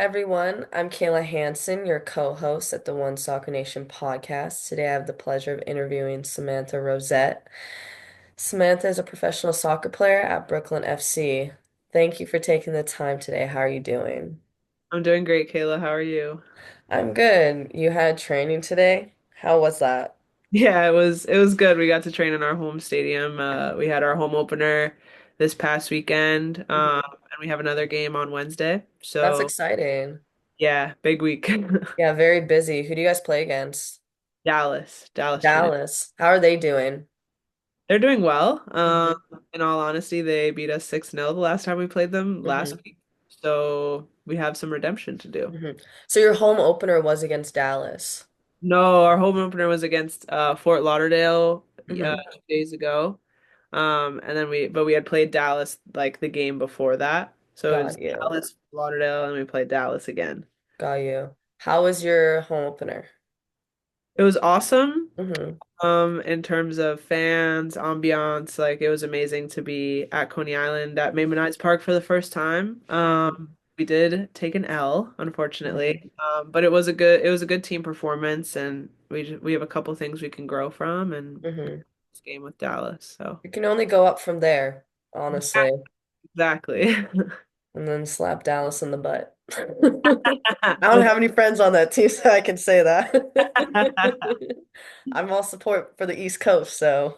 everyone. I'm Kaela Hansen, your co-host at the One Soccer Nation podcast. Today I have the pleasure of interviewing Samantha Rosette. Samantha is a professional soccer player at Brooklyn FC. Thank you for taking the time today. How are you doing? I'm doing great, Kayla. How are you? I'm good. You had training today? How was that? Yeah, it was good. We got to train in our home stadium. We had our home opener this past weekend, Mhm. and we have another game on Wednesday. That's So exciting. yeah, big week. Yeah, very busy. Who do you guys play against? Dallas United. Dallas. How are they doing? They're doing well. Hmm. In all honesty, they beat us 6-0 the last time we played them last Hmm. week. So we have some redemption to do. Hmm. So your home opener was against Dallas. No, our home opener was against Fort Lauderdale Hmm. 2 days ago. And then we had played Dallas like the game before that. So it was Got you. Dallas, Lauderdale, and we played Dallas again. Got you. How was your home opener? It was awesome. Hmm. In terms of fans, ambiance, like it was amazing to be at Coney Island at Maimonides Park for the first time. We did take an L, Hmm. unfortunately. But it was a good team performance, and we have a couple things we can grow from, and Hmm. this game with Dallas. So You can only go up from there, honestly, exactly. and then slap Dallas in the butt. I don't have any friends on that team, so I can say that. I'm all support for the East Coast, so.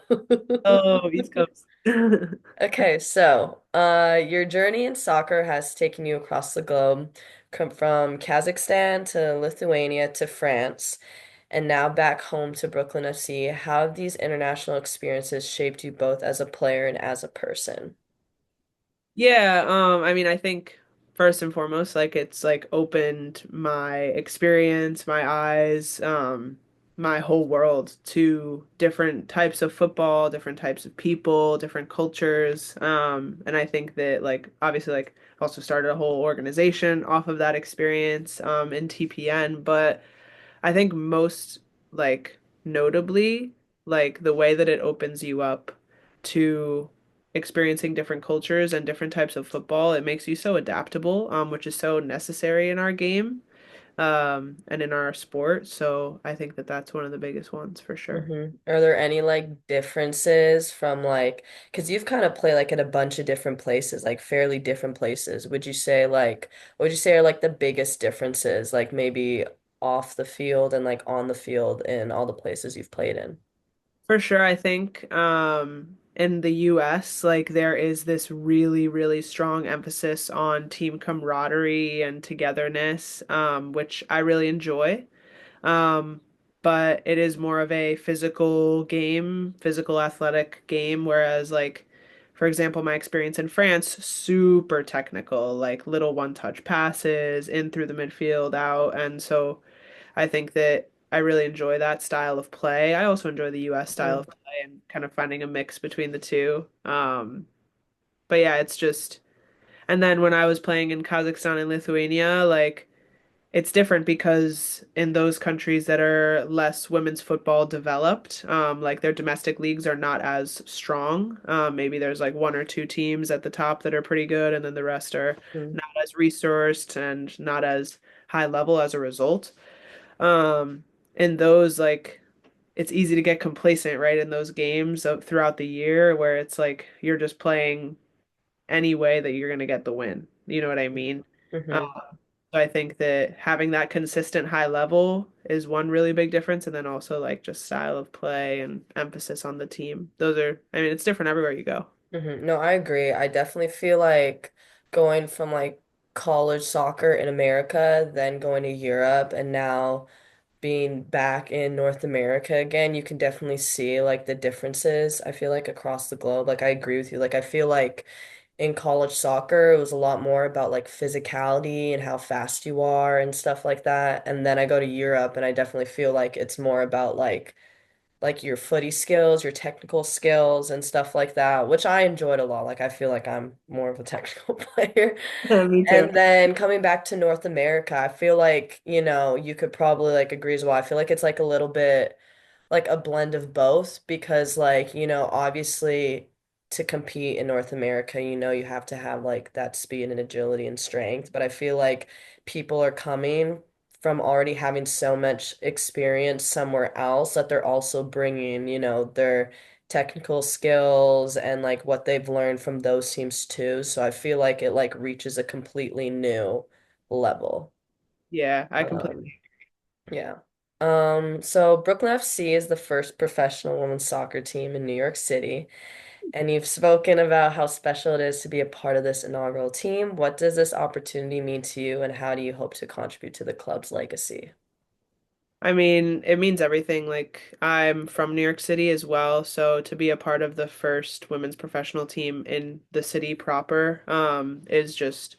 Oh, East Coast. Okay, so your journey in soccer has taken you across the globe, come from Kazakhstan to Lithuania to France, and now back home to Brooklyn FC. How have these international experiences shaped you both as a player and as a person? Yeah, I mean, I think first and foremost, like it's like opened my experience, my eyes, my whole world to different types of football, different types of people, different cultures. And I think that like obviously like also started a whole organization off of that experience, in TPN, but I think most like notably, like the way that it opens you up to experiencing different cultures and different types of football, it makes you so adaptable, which is so necessary in our game, and in our sport. So I think that that's one of the biggest ones for sure. Are there any like differences from like, because you've kind of played like in a bunch of different places, like fairly different places. Would you say like, what would you say are like the biggest differences, like maybe off the field and like on the field in all the places you've played in? For sure, I think in the US, like there is this really, really strong emphasis on team camaraderie and togetherness, which I really enjoy. Um, but it is more of a physical game, physical athletic game, whereas like, for example, my experience in France, super technical, like little one-touch passes in through the midfield, out, and so I think that I really enjoy that style of play. I also enjoy the US style Mhm. of play and kind of finding a mix between the two. But yeah, it's just, and then when I was playing in Kazakhstan and Lithuania, like it's different because in those countries that are less women's football developed, like their domestic leagues are not as strong. Maybe there's like one or two teams at the top that are pretty good, and then the rest are Mhm. not as resourced and not as high level as a result. Um, in those, like, it's easy to get complacent, right, in those games throughout the year where it's like you're just playing any way that you're gonna get the win. You know what I mean? Mhm. So I think that having that consistent high level is one really big difference, and then also like just style of play and emphasis on the team. Those are, I mean, it's different everywhere you go. No, I agree. I definitely feel like going from like college soccer in America, then going to Europe, and now being back in North America again, you can definitely see like the differences, I feel like across the globe. Like I agree with you. Like I feel like in college soccer, it was a lot more about like physicality and how fast you are and stuff like that. And then I go to Europe and I definitely feel like it's more about like your footy skills, your technical skills and stuff like that, which I enjoyed a lot. Like I feel like I'm more of a technical player. Me too. And then coming back to North America, I feel like, you could probably like agree as well. I feel like it's like a little bit like a blend of both because like, obviously to compete in North America, you have to have like that speed and agility and strength. But I feel like people are coming from already having so much experience somewhere else that they're also bringing, their technical skills and like what they've learned from those teams too. So I feel like it like reaches a completely new level. Yeah, I completely. Um, yeah. So Brooklyn FC is the first professional women's soccer team in New York City, and you've spoken about how special it is to be a part of this inaugural team. What does this opportunity mean to you, and how do you hope to contribute to the club's legacy? I mean, it means everything. Like, I'm from New York City as well, so to be a part of the first women's professional team in the city proper, is just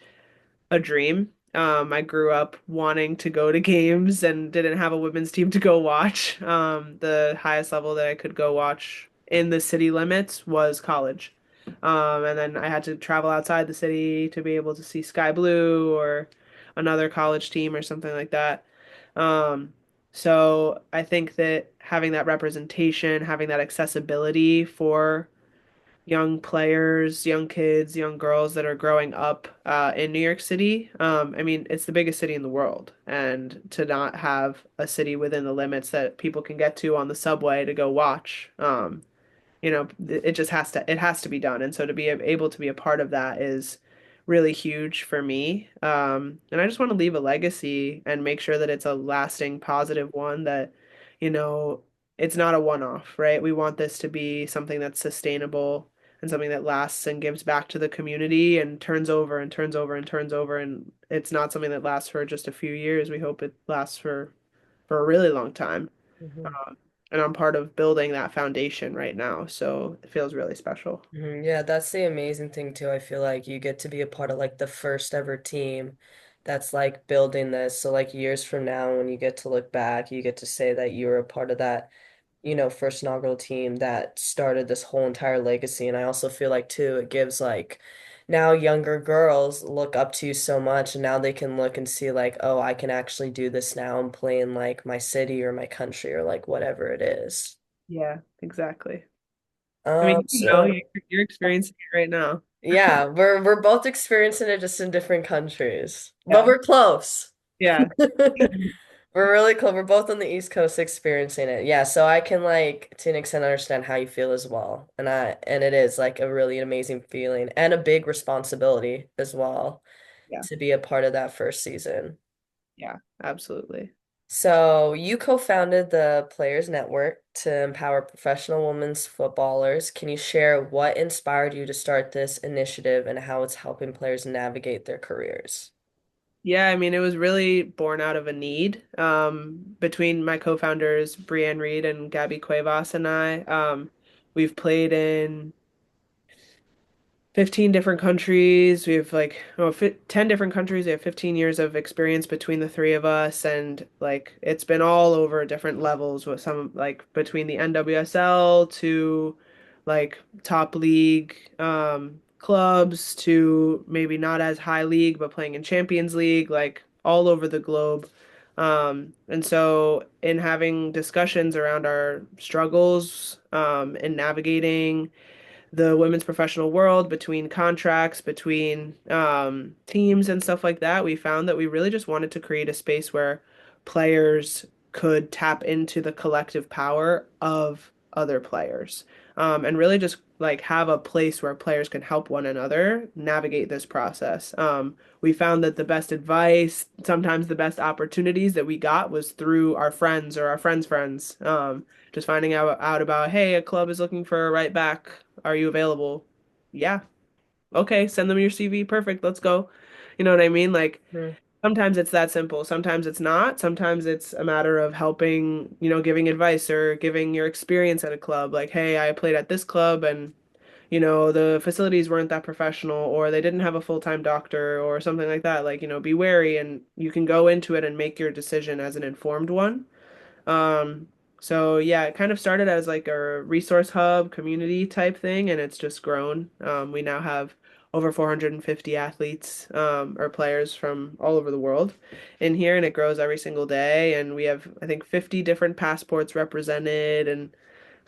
a dream. I grew up wanting to go to games and didn't have a women's team to go watch. The highest level that I could go watch in the city limits was college. And then I had to travel outside the city to be able to see Sky Blue or another college team or something like that. Um, so I think that having that representation, having that accessibility for young players, young kids, young girls that are growing up in New York City. I mean, it's the biggest city in the world, and to not have a city within the limits that people can get to on the subway to go watch, it just has to be done. And so to be able to be a part of that is really huge for me. And I just want to leave a legacy and make sure that it's a lasting positive one that, you know, it's not a one-off, right? We want this to be something that's sustainable and something that lasts and gives back to the community and turns over and turns over and turns over. And it's not something that lasts for just a few years. We hope it lasts for a really long time. Mhm. And I'm part of building that foundation right now, so it feels really special. Yeah, that's the amazing thing too. I feel like you get to be a part of like the first ever team that's like building this. So like years from now, when you get to look back, you get to say that you were a part of that, first inaugural team that started this whole entire legacy. And I also feel like too, it gives like now younger girls look up to you so much, and now they can look and see like, oh, I can actually do this now and play in like my city or my country or like whatever it is. Yeah, exactly. I mean, So you're experiencing it right now. yeah, we're both experiencing it just in different countries. But Yeah. we're close. Yeah. We're really close. We're both on the East Coast experiencing it. Yeah, so I can like to an extent understand how you feel as well. And it is like a really amazing feeling and a big responsibility as well Yeah. to be a part of that first season. Yeah, absolutely. So you co-founded the Players Network to empower professional women's footballers. Can you share what inspired you to start this initiative and how it's helping players navigate their careers? Yeah, I mean, it was really born out of a need between my co-founders, Brienne Reed and Gabby Cuevas and I. We've played in 15 different countries. We have like 10 different countries. We have 15 years of experience between the three of us. And like it's been all over different levels with some like between the NWSL to like top league clubs to maybe not as high league, but playing in Champions League, like all over the globe. And so in having discussions around our struggles in navigating the women's professional world, between contracts, between teams and stuff like that, we found that we really just wanted to create a space where players could tap into the collective power of other players. And really just like have a place where players can help one another navigate this process. We found that the best advice, sometimes the best opportunities that we got was through our friends or our friends' friends. Just finding out about, hey, a club is looking for a right back. Are you available? Yeah. Okay, send them your CV. Perfect. Let's go. You know what I mean? Like Hmm. sometimes it's that simple. Sometimes it's not. Sometimes it's a matter of helping, giving advice or giving your experience at a club. Like, hey, I played at this club and, the facilities weren't that professional or they didn't have a full-time doctor or something like that. Like, be wary and you can go into it and make your decision as an informed one. Um, so yeah, it kind of started as like a resource hub community type thing, and it's just grown. We now have over 450 athletes or players from all over the world in here, and it grows every single day. And we have, I think, 50 different passports represented and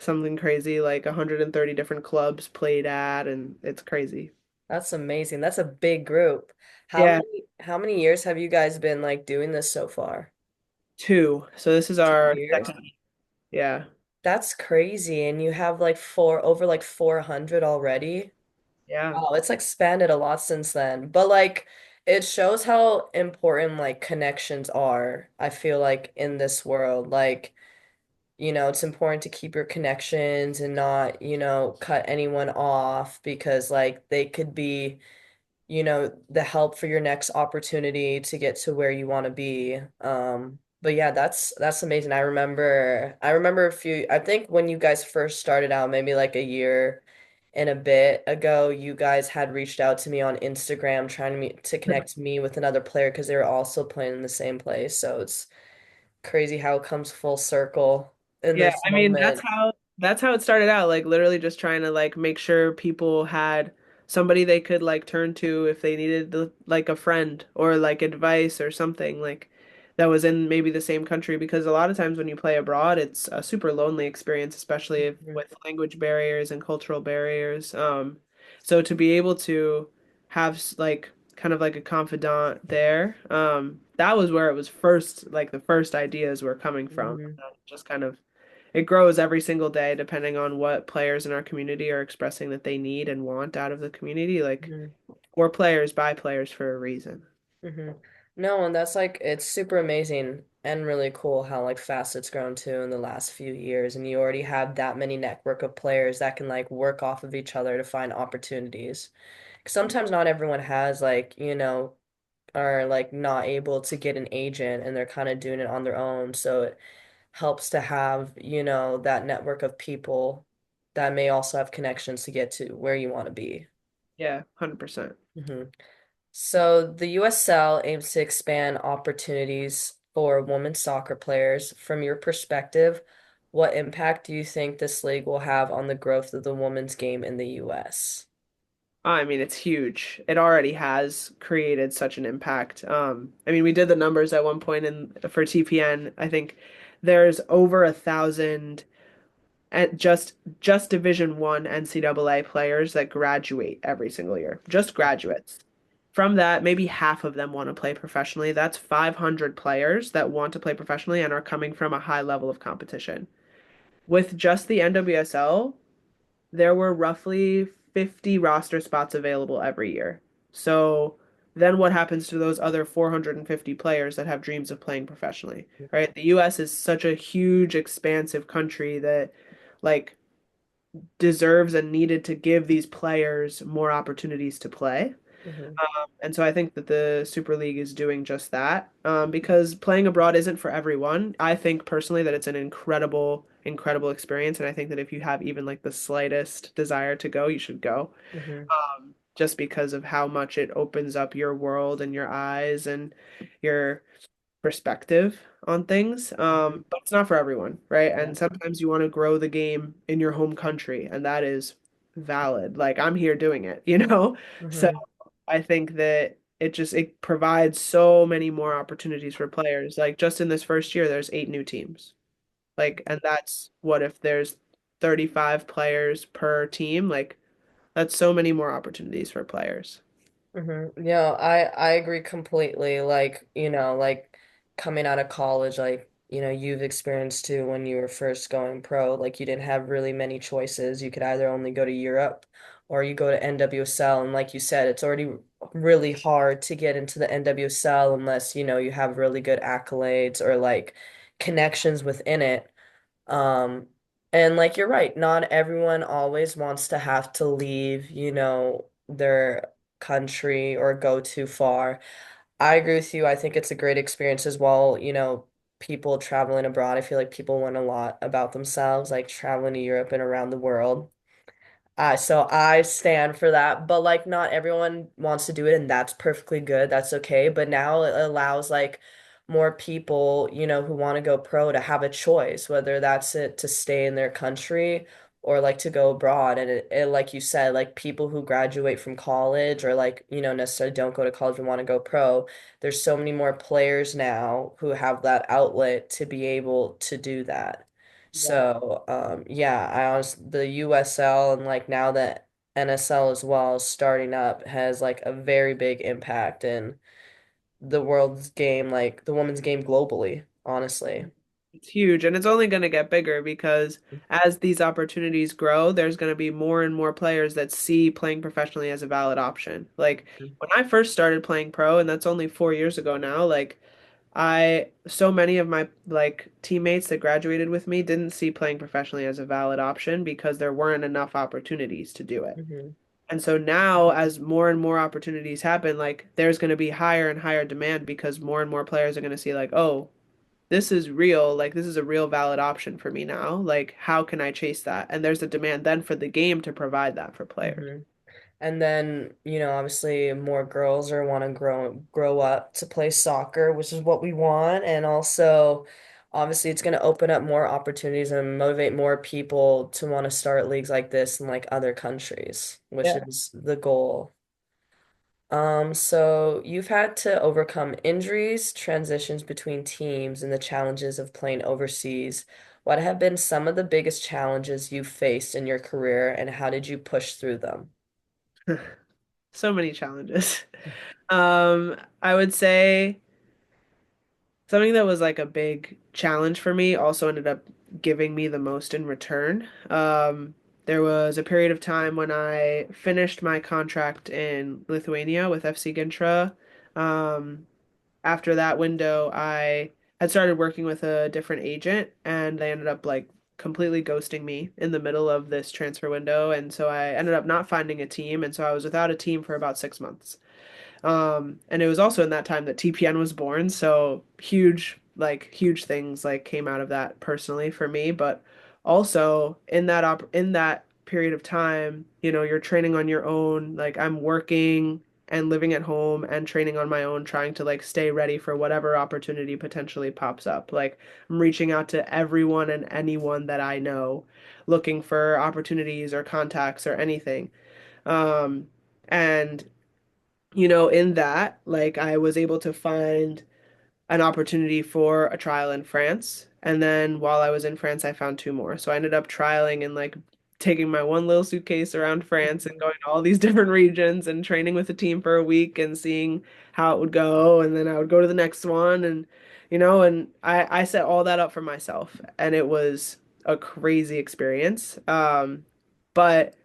something crazy like 130 different clubs played at, and it's crazy. That's amazing. That's a big group. Yeah, How many years have you guys been like doing this so far? two. So this is Two our years? second. Yeah. That's crazy. And you have like over like 400 already. Yeah. Wow, it's expanded a lot since then. But like it shows how important like connections are, I feel like in this world. Like, it's important to keep your connections and not, cut anyone off because like they could be the help for your next opportunity to get to where you want to be. But yeah, that's amazing. I remember I think when you guys first started out, maybe like a year and a bit ago, you guys had reached out to me on Instagram trying to connect me with another player because they were also playing in the same place. So it's crazy how it comes full circle in Yeah, this I mean moment. that's how it started out, like literally just trying to like make sure people had somebody they could like turn to if they needed like a friend or like advice or something like that was in maybe the same country, because a lot of times when you play abroad it's a super lonely experience, especially if, Mhm, with language barriers and cultural barriers. So to be able to have like kind of like a confidant there, that was where it was first, like the first ideas were coming from. mhm, Just kind of it grows every single day depending on what players in our community are expressing that they need and want out of the community. Like mhm. we're players by players for a reason. No, and that's like it's super amazing and really cool how like fast it's grown too in the last few years, and you already have that many network of players that can like work off of each other to find opportunities. 'Cause sometimes not everyone has like, are like not able to get an agent and they're kind of doing it on their own. So it helps to have, that network of people that may also have connections to get to where you want to be. Yeah, 100%. hmm So the USL aims to expand opportunities for women's soccer players. From your perspective, what impact do you think this league will have on the growth of the women's game in the US? I mean, it's huge. It already has created such an impact. I mean, we did the numbers at one point in for TPN. I think there's over 1,000 and just Division One NCAA players that graduate every single year, just graduates. From that, maybe half of them want to play professionally. That's 500 players that want to play professionally and are coming from a high level of competition. With just the NWSL, there were roughly 50 roster spots available every year. So then what happens to those other 450 players that have dreams of playing professionally, right? The US is such a huge, expansive country that like deserves and needed to give these players more opportunities to play. hmm And so I think that the Super League is doing just that, because playing abroad isn't for everyone. I think personally that it's an incredible, incredible experience. And I think that if you have even like the slightest desire to go, you should go, hmm just because of how much it opens up your world and your eyes and your perspective on things. hmm But it's not for everyone, right? Yeah. And sometimes you want to grow the game in your home country, and that is valid. Like I'm here doing it, you know? So hmm I think that it provides so many more opportunities for players. Like just in this first year, there's 8 new teams. Like, and that's what if there's 35 players per team, like that's so many more opportunities for players. Yeah, I agree completely. Like, like coming out of college, like, you've experienced too when you were first going pro, like you didn't have really many choices. You could either only go to Europe or you go to NWSL. And like you said, it's already really hard to get into the NWSL unless, you have really good accolades or like connections within it. Um, and like you're right, not everyone always wants to have to leave, their country or go too far. I agree with you. I think it's a great experience as well, people traveling abroad. I feel like people learn a lot about themselves, like traveling to Europe and around the world. So I stand for that, but like not everyone wants to do it, and that's perfectly good. That's okay. But now it allows like more people, who want to go pro to have a choice, whether that's it to stay in their country or like to go abroad. And like you said, like people who graduate from college or like, necessarily don't go to college and want to go pro, there's so many more players now who have that outlet to be able to do that. Yeah. So, yeah, the USL and like now the NSL as well starting up has like a very big impact in the world's game, like the women's game globally, honestly. It's huge, and it's only going to get bigger because as these opportunities grow, there's going to be more and more players that see playing professionally as a valid option. Like when I first started playing pro, and that's only 4 years ago now, like so many of my like teammates that graduated with me didn't see playing professionally as a valid option because there weren't enough opportunities to do it. Hmm. And so now, as more and more opportunities happen, like there's going to be higher and higher demand because more and more players are going to see, like, oh, this is real. Like, this is a real valid option for me now. Like, how can I chase that? And there's a demand then for the game to provide that for players. Hmm. And then, obviously more girls are want to grow up to play soccer, which is what we want. And also, obviously, it's going to open up more opportunities and motivate more people to want to start leagues like this in like other countries, which Yeah. is the goal. So you've had to overcome injuries, transitions between teams, and the challenges of playing overseas. What have been some of the biggest challenges you've faced in your career, and how did you push through them? So many challenges. I would say something that was like a big challenge for me also ended up giving me the most in return. There was a period of time when I finished my contract in Lithuania with FC Gintra. Um, After that window, I had started working with a different agent, and they ended up like completely ghosting me in the middle of this transfer window. And so I ended up not finding a team, and so I was without a team for about 6 months. And it was also in that time that TPN was born, so huge things like came out of that personally for me, but also in that period of time, you're training on your own. Like I'm working and living at home and training on my own, trying to like stay ready for whatever opportunity potentially pops up. Like I'm reaching out to everyone and anyone that I know, looking for opportunities or contacts or anything. Um, and in that, like I was able to find an opportunity for a trial in France. And then while I was in France, I found two more. So I ended up trialing and like taking my one little suitcase around France and going to all these different regions and training with the team for a week and seeing how it would go. And then I would go to the next one and I set all that up for myself. And it was a crazy experience. But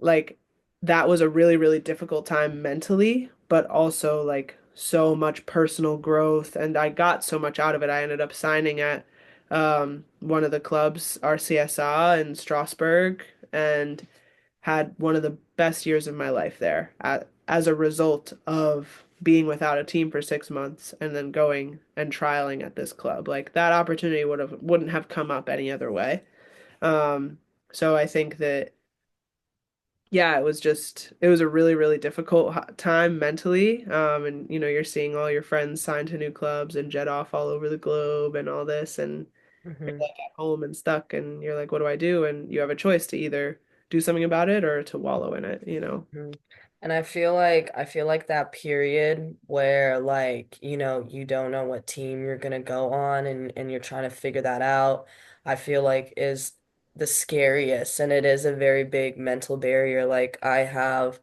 like that was a really, really difficult time mentally, but also like so much personal growth. And I got so much out of it. I ended up signing at one of the clubs, RCSA in Strasbourg, and had one of the best years of my life there as a result of being without a team for 6 months and then going and trialing at this club. Like that opportunity wouldn't have come up any other way. Um, so I think that yeah, it was a really, really difficult time mentally. And you're seeing all your friends sign to new clubs and jet off all over the globe and all this, and you're Hmm. like at home and stuck, and you're like, what do I do? And you have a choice to either do something about it or to wallow in it. Mhm. And I feel like that period where like, you don't know what team you're gonna go on and you're trying to figure that out, I feel like is the scariest and it is a very big mental barrier. Like I have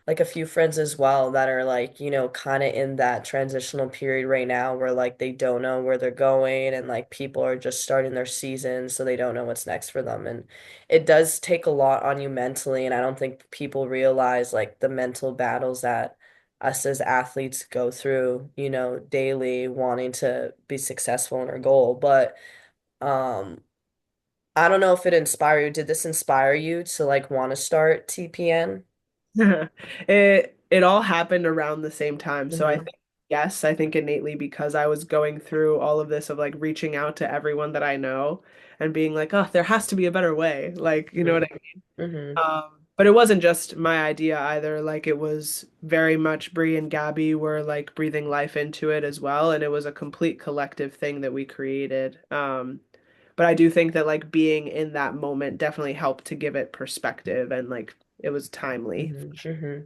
like a few friends as well that are like, kind of in that transitional period right now where like they don't know where they're going and like people are just starting their season, so they don't know what's next for them. And it does take a lot on you mentally, and I don't think people realize like the mental battles that us as athletes go through, daily wanting to be successful in our goal. But um I don't know if it inspired you. Did this inspire you to like want to start TPN? It all happened around the same time. So I Hmm. think yes, I think innately because I was going through all of this of like reaching out to everyone that I know and being like, oh, there has to be a better way. Like, you know what Hmm. I mean? Hmm. But it wasn't just my idea either. Like it was very much Bree and Gabby were like breathing life into it as well, and it was a complete collective thing that we created. But I do think that like being in that moment definitely helped to give it perspective and like it was timely. Hmm. Hmm.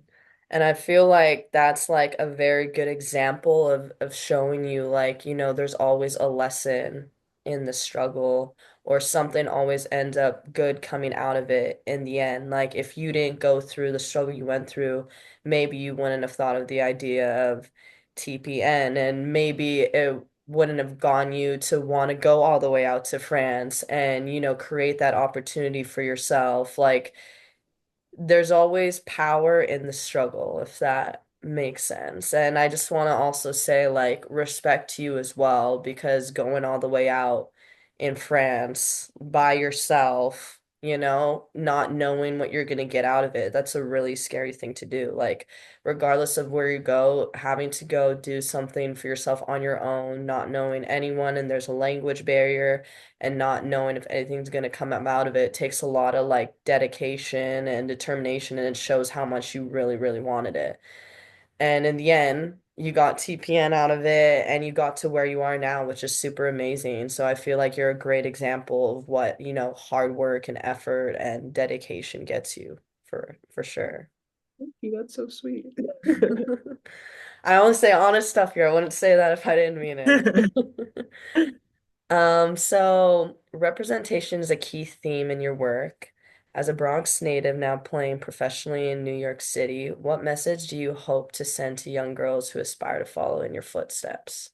And I feel like that's like a very good example of showing you like, there's always a lesson in the struggle or something always ends up good coming out of it in the end. Like if you didn't go through the struggle you went through, maybe you wouldn't have thought of the idea of TPN, and maybe it wouldn't have gone you to want to go all the way out to France and, create that opportunity for yourself. Like there's always power in the struggle, if that makes sense. And I just want to also say, like, respect to you as well, because going all the way out in France by yourself, not knowing what you're going to get out of it, that's a really scary thing to do. Like, regardless of where you go, having to go do something for yourself on your own, not knowing anyone, and there's a language barrier and not knowing if anything's going to come out of it takes a lot of like dedication and determination, and it shows how much you really, really wanted it. And in the end, you got TPN out of it and you got to where you are now, which is super amazing. So I feel like you're a great example of what, hard work and effort and dedication gets you for sure. Thank you. That's so sweet. I only say honest stuff here. I wouldn't say that if I didn't mean it. So representation is a key theme in your work. As a Bronx native now playing professionally in New York City, what message do you hope to send to young girls who aspire to follow in your footsteps?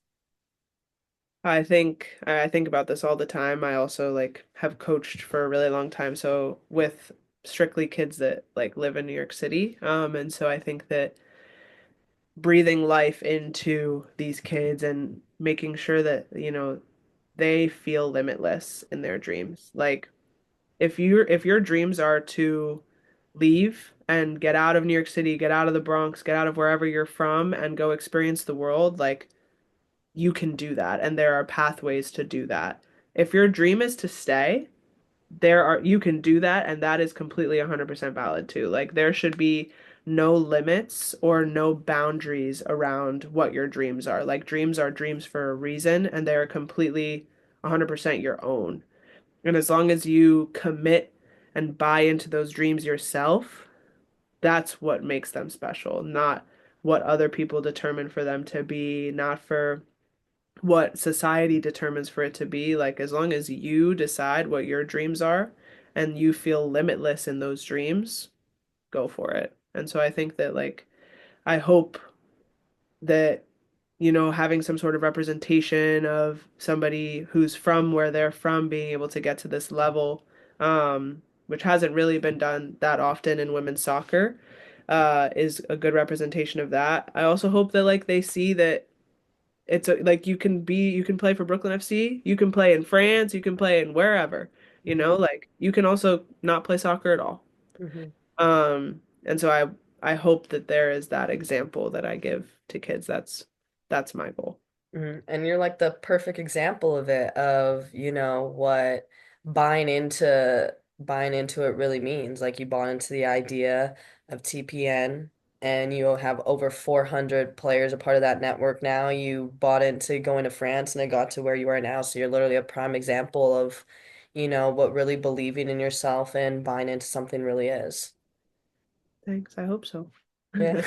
I think about this all the time. I also like have coached for a really long time, so with strictly kids that like live in New York City. And so I think that breathing life into these kids and making sure that, they feel limitless in their dreams. Like if your dreams are to leave and get out of New York City, get out of the Bronx, get out of wherever you're from and go experience the world, like you can do that and there are pathways to do that. If your dream is to stay, you can do that and that is completely 100% valid too. Like there should be no limits or no boundaries around what your dreams are. Like dreams are dreams for a reason and they're completely 100% your own. And as long as you commit and buy into those dreams yourself, that's what makes them special, not what other people determine for them to be, not for what society determines for it to be. Like, as long as you decide what your dreams are and you feel limitless in those dreams, go for it. And so I think that, like, I hope that, having some sort of representation of somebody who's from where they're from being able to get to this level, which hasn't really been done that often in women's soccer, is a good representation of that. I also hope that like they see that like you can play for Brooklyn FC, you can play in France, you can play in wherever, like you can also not play soccer at all. Mhm. And so I hope that there is that example that I give to kids. That's my goal. And you're like the perfect example of it, of, what buying into it really means. Like you bought into the idea of TPN and you have over 400 players a part of that network now. You bought into going to France and it got to where you are now. So you're literally a prime example of, what really believing in yourself and buying into something really is. Thanks. I hope so. Yeah.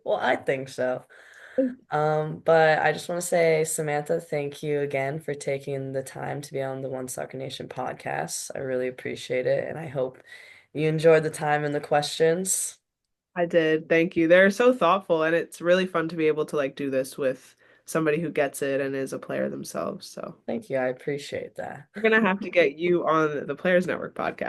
Well, I think so. But I just want to say, Samantha, thank you again for taking the time to be on the One Soccer Nation podcast. I really appreciate it, and I hope you enjoyed the time and the questions. I did. Thank you. They're so thoughtful and it's really fun to be able to like do this with somebody who gets it and is a player themselves. So Thank you. I appreciate that. we're gonna have to get you on the Players Network podcast.